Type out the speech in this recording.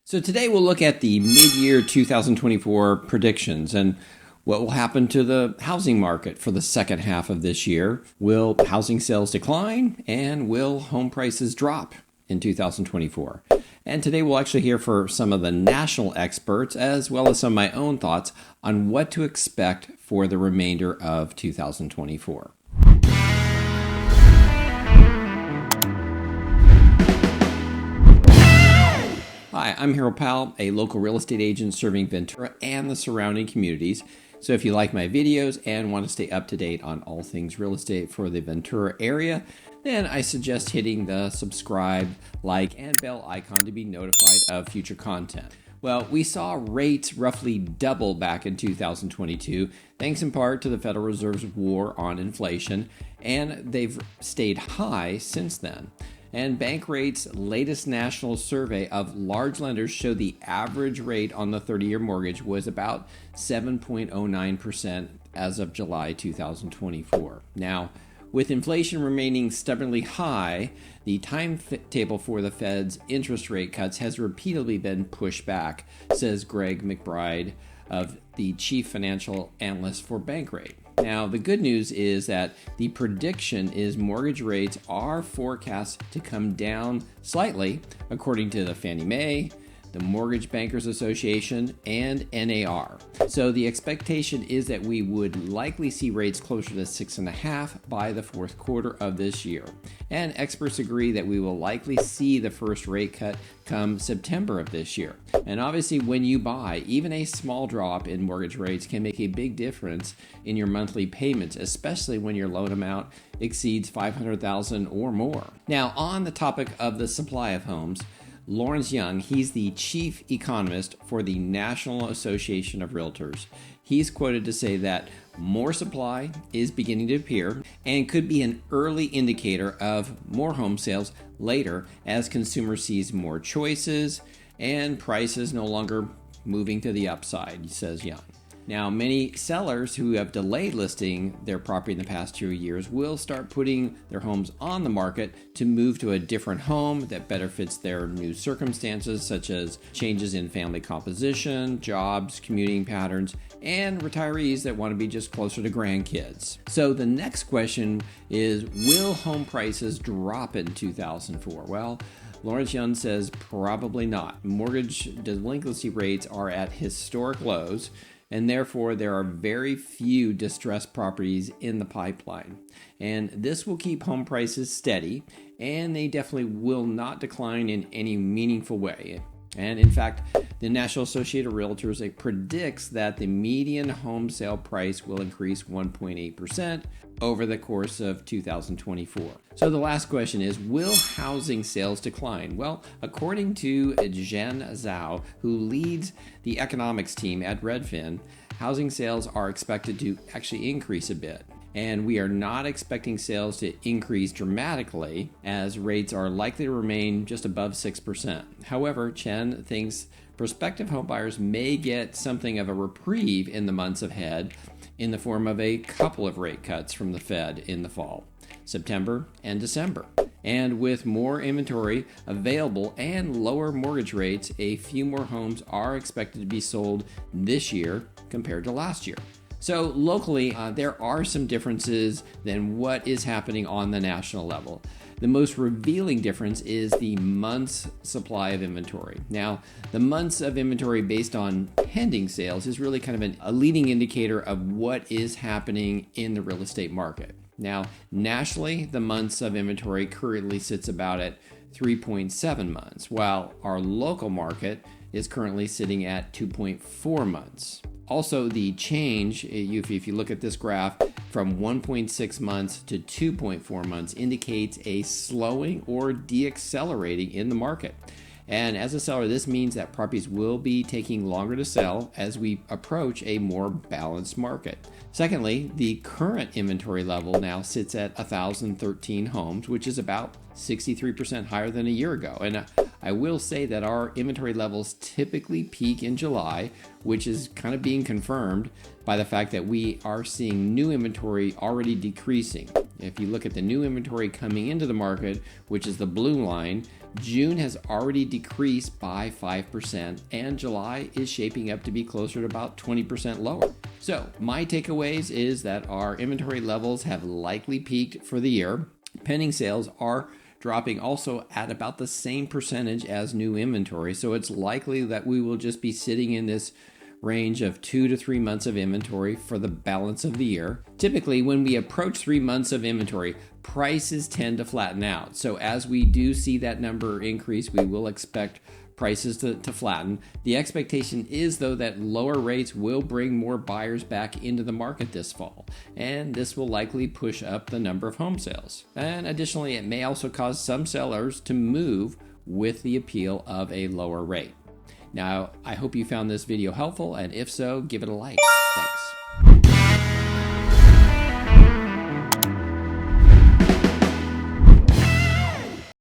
So today we'll look at the mid-year 2024 predictions and what will happen to the housing market for the second half of this year. Will housing sales decline and will home prices drop in 2024? And today we'll actually hear from some of the national experts as well as some of my own thoughts on what to expect for the remainder of 2024. Hi, I'm Harold Powell, a local real estate agent serving Ventura and the surrounding communities. So if you like my videos and want to stay up to date on all things real estate for the Ventura area, then I suggest hitting the subscribe, like, and bell icon to be notified of future content. Well, we saw rates roughly double back in 2022, thanks in part to the Federal Reserve's war on inflation, and they've stayed high since then. And Bankrate's latest national survey of large lenders showed the average rate on the 30-year mortgage was about 7.09% as of July 2024. Now, with inflation remaining stubbornly high, the timetable for the Fed's interest rate cuts has repeatedly been pushed back, says Greg McBride, of the chief financial analyst for Bankrate. Now, the good news is that the prediction is mortgage rates are forecast to come down slightly, according to the Fannie Mae, the Mortgage Bankers Association, and NAR. So the expectation is that we would likely see rates closer to 6.5 by the fourth quarter of this year. And experts agree that we will likely see the first rate cut come September of this year. And obviously, when you buy, even a small drop in mortgage rates can make a big difference in your monthly payments, especially when your loan amount exceeds $500,000 or more. Now, on the topic of the supply of homes, Lawrence Young, he's the chief economist for the National Association of Realtors. He's quoted to say that more supply is beginning to appear and could be an early indicator of more home sales later as consumers sees more choices and prices no longer moving to the upside, says Young. Now, many sellers who have delayed listing their property in the past 2 years will start putting their homes on the market to move to a different home that better fits their new circumstances, such as changes in family composition, jobs, commuting patterns, and retirees that want to be just closer to grandkids. So the next question is, will home prices drop in 2004? Well, Lawrence Young says probably not. Mortgage delinquency rates are at historic lows, and therefore there are very few distressed properties in the pipeline. And this will keep home prices steady, and they definitely will not decline in any meaningful way. And in fact, the National Association of Realtors predicts that the median home sale price will increase 1.8% over the course of 2024. So the last question is, will housing sales decline? Well, according to Jen Zhao, who leads the economics team at Redfin, housing sales are expected to actually increase a bit. And we are not expecting sales to increase dramatically as rates are likely to remain just above 6%. However, Chen thinks prospective homebuyers may get something of a reprieve in the months ahead in the form of a couple of rate cuts from the Fed in the fall, September and December. And with more inventory available and lower mortgage rates, a few more homes are expected to be sold this year compared to last year. So locally, there are some differences than what is happening on the national level. The most revealing difference is the month's supply of inventory. Now, the months of inventory based on pending sales is really kind of a leading indicator of what is happening in the real estate market. Now, nationally, the months of inventory currently sits about at 3.7 months, while our local market is currently sitting at 2.4 months. Also, the change, if you look at this graph, from 1.6 months to 2.4 months indicates a slowing or deaccelerating in the market. And as a seller, this means that properties will be taking longer to sell as we approach a more balanced market. Secondly, the current inventory level now sits at 1,013 homes, which is about 63% higher than a year ago. And I will say that our inventory levels typically peak in July, which is kind of being confirmed by the fact that we are seeing new inventory already decreasing. If you look at the new inventory coming into the market, which is the blue line, June has already decreased by 5%, and July is shaping up to be closer to about 20% lower. So my takeaways is that our inventory levels have likely peaked for the year. Pending sales are dropping also at about the same percentage as new inventory. So it's likely that we will just be sitting in this range of 2 to 3 months of inventory for the balance of the year. Typically, when we approach 3 months of inventory, prices tend to flatten out. So as we do see that number increase, we will expect prices to flatten. The expectation is, though, that lower rates will bring more buyers back into the market this fall, and this will likely push up the number of home sales. And additionally, it may also cause some sellers to move with the appeal of a lower rate. Now, I hope you found this video helpful, and if so, give it a like. Thanks.